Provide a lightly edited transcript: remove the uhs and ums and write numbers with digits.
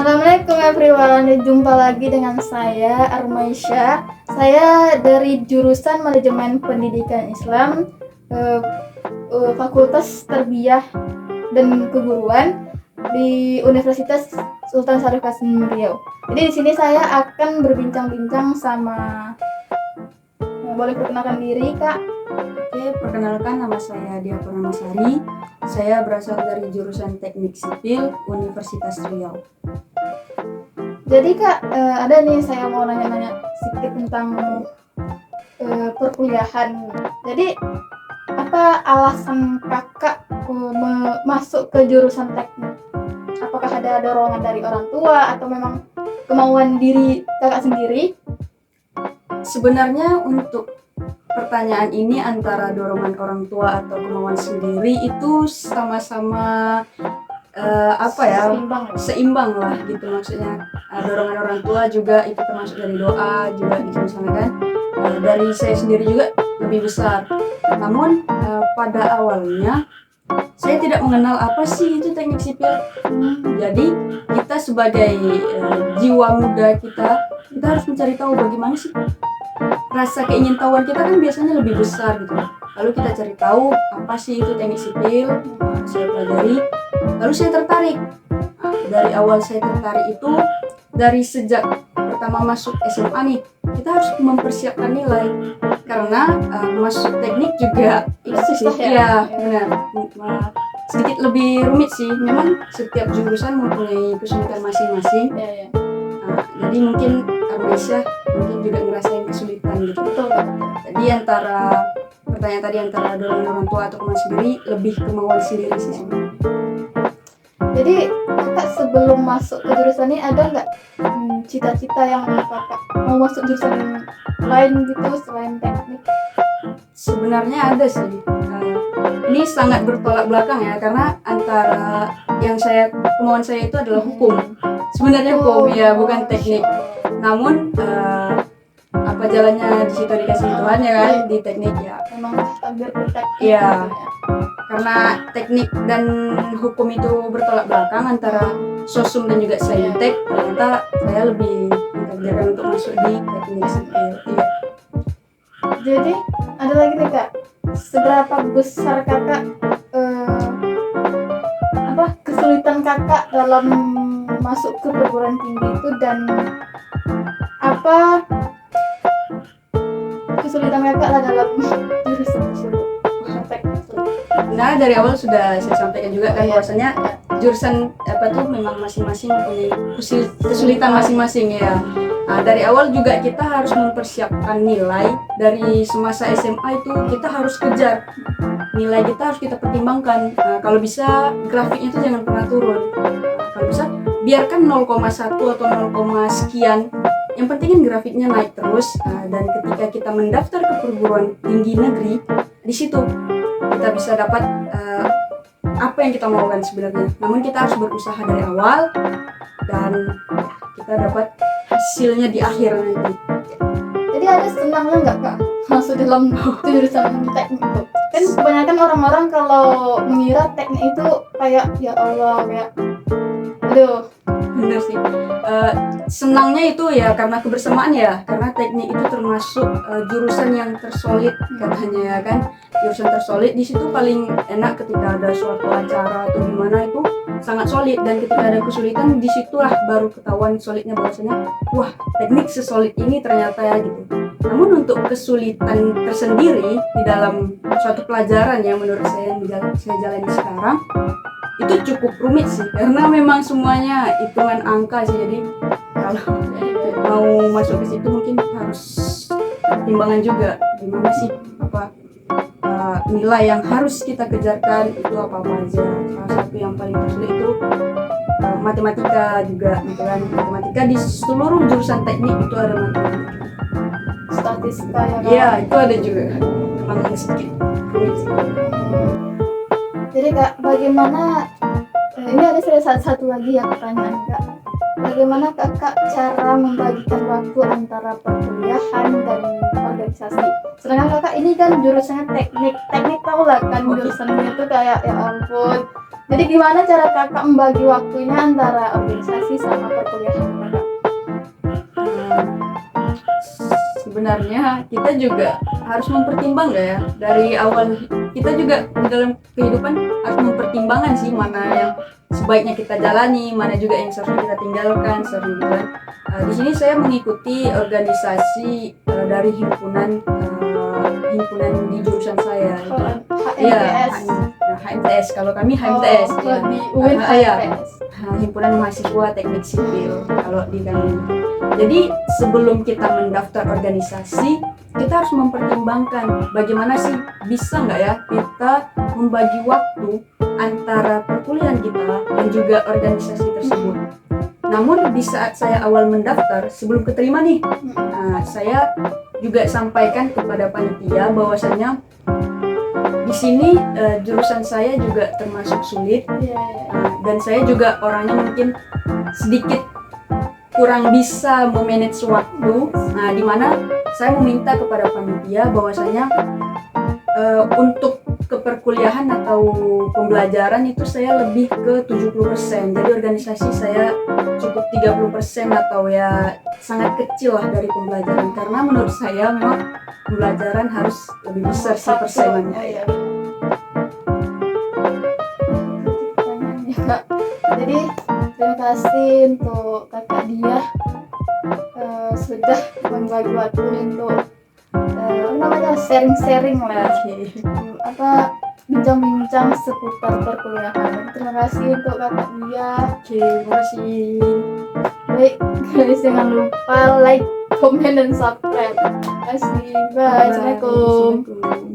Assalamualaikum everyone, jumpa lagi dengan saya Armaisya. Saya dari jurusan Manajemen Pendidikan Islam, Fakultas Tarbiyah dan Keguruan di Universitas Sultan Syarif Qasim Riau. Jadi di sini saya akan berbincang-bincang sama, boleh perkenalkan diri Kak? Oke, perkenalkan, nama saya Dia Purnamasari. Saya berasal dari jurusan Teknik Sipil Universitas Riau. Jadi Kak, ada nih saya mau nanya-nanya sedikit tentang perkuliahan. Jadi apa alasan Kakak masuk ke jurusan teknik? Apakah ada dorongan dari orang tua atau memang kemauan diri Kakak sendiri? Sebenarnya untuk pertanyaan ini antara dorongan orang tua atau kemauan sendiri itu sama-sama seimbang lah gitu maksudnya. Dorongan orang tua juga itu termasuk dari doa juga gitu misalnya kan. Dari saya sendiri juga lebih besar. Namun pada awalnya saya tidak mengenal apa sih itu teknik sipil. Jadi kita sebagai jiwa muda kita harus mencari tahu bagaimana sih rasa keingintahuan kita kan biasanya lebih besar gitu. Lalu kita cari tahu apa sih itu teknik sipil, saya pelajari, lalu saya tertarik. Dari awal saya tertarik itu dari sejak pertama masuk SMA nih, kita harus mempersiapkan nilai karena masuk teknik juga itu susah ya benar, sedikit lebih rumit sih. Memang setiap jurusan mempunyai kesulitan masing-masing. Jadi mungkin Armaisya mungkin juga ngerasain kesulitan gitu. Betul. Jadi pertanyaan tadi antara dorongan orang tua atau kemauan sendiri, lebih kemauan sendiri sih sebenarnya. Jadi Kakak sebelum masuk ke jurusan ini ada nggak cita-cita yang Kakak mau masuk jurusan lain gitu selain teknik? Sebenarnya ada sih. Ini sangat bertolak belakang ya, karena antara kemauan saya itu adalah hukum. Sebenarnya hukum ya, bukan teknik. Namun apa jalannya di situ dikasih Tuhan ya kan, di teknik ya. Memang takdir berteknik. Iya. Karena teknik dan hukum itu bertolak belakang antara sosum dan juga saintek, ternyata saya lebih ditakdirkan untuk masuk di teknik sipil. Iya. Jadi ada lagi nih Kak, seberapa besar Kakak kesulitan Kakak dalam masuk ke perguruan tinggi itu, dan apa kesulitan Kakak lah dalam jurusan tersebut? Nah, dari awal sudah saya sampaikan juga kan bahwasanya jurusan memang masing-masing mempunyai kesulitan masing-masing ya. Nah, dari awal juga kita harus mempersiapkan nilai. Dari semasa SMA itu kita harus kejar nilai, kita harus kita pertimbangkan. Kalau bisa grafiknya itu jangan pernah turun. Kalau bisa biarkan 0,1 atau 0, sekian. Yang penting kan grafiknya naik terus. Dan ketika kita mendaftar ke perguruan tinggi negeri, di situ kita bisa dapat apa yang kita maukan sebenarnya. Namun kita harus berusaha dari awal dan kita dapat hasilnya di akhir nanti. Jadi ada senangnya nggak Kak masuk dalam jurusan teknik itu? Kan kebanyakan orang-orang kalau mengira teknik itu kayak ya Allah, kayak aduh. Bener sih. Senangnya itu ya karena kebersamaan ya, karena teknik itu termasuk jurusan yang tersolid katanya ya kan. Jurusan tersolid di situ paling enak ketika ada suatu acara atau gimana itu sangat solid, dan ketika ada kesulitan di situlah baru ketahuan solidnya, bahwasanya wah teknik sesolid ini ternyata ya gitu. Namun untuk kesulitan tersendiri di dalam suatu pelajaran yang menurut saya jalani sekarang itu cukup rumit sih, karena memang semuanya hitungan angka sih. Jadi kalau mau masuk ke situ mungkin harus pertimbangan juga gimana sih nilai yang harus kita kejarkan itu apa aja. Salah satu yang paling tersulit itu matematika juga gitu kan. Matematika di seluruh jurusan teknik itu ada matematika. Statistika ya kan? Iya, itu ada juga. Memang sedikit rumit sih. Jadi Kak, bagaimana ini ada satu lagi ya pertanyaan Kak. Bagaimana Kakak cara membagikan waktu antara perkuliahan dan organisasi? Sedangkan Kakak ini kan jurusannya teknik tahu lah kan, jurusannya itu kayak ya ampun, Jadi gimana cara kakak membagi waktunya antara organisasi sama perkuliahan kakak? Sebenarnya kita juga harus mempertimbangkan ya dari awal. Kita juga dalam kehidupan harus mempertimbangkan sih mana yang sebaiknya kita jalani, mana juga yang seharusnya kita tinggalkan seperti itu kan. Di sini saya mengikuti organisasi dari himpunan di jurusan saya. Iya, HMTS. Kalau kami HMTS ya. Di UIN Iya. HMTS. Himpunan Mahasiswa Teknik Sipil kalau di kami. Jadi sebelum kita mendaftar organisasi, kita harus mempertimbangkan bagaimana sih bisa nggak ya kita membagi waktu antara perkuliahan kita dan juga organisasi tersebut. Namun di saat saya awal mendaftar, sebelum keterima nih, saya juga sampaikan kepada panitia bahwasanya di sini jurusan saya juga termasuk sulit. Dan saya juga orangnya mungkin sedikit kurang bisa memanage waktu. Nah, di mana saya meminta kepada panitia bahwasanya untuk keperkuliahan atau pembelajaran itu saya lebih ke 70%. Jadi organisasi saya cukup 30% atau ya sangat kecil lah dari pembelajaran. Karena menurut saya memang pembelajaran harus lebih besar sih persenannya. Ya. Kak. Jadi terima kasih untuk kakak dia sudah membagi waktu untuk sharing-sharing lah, bincang-bincang seputar perkuliahan. Terima kasih untuk kakak dia. Terima kasih. Baik guys, jangan lupa like, comment, dan subscribe. Terima kasih. Bye. Assalamualaikum.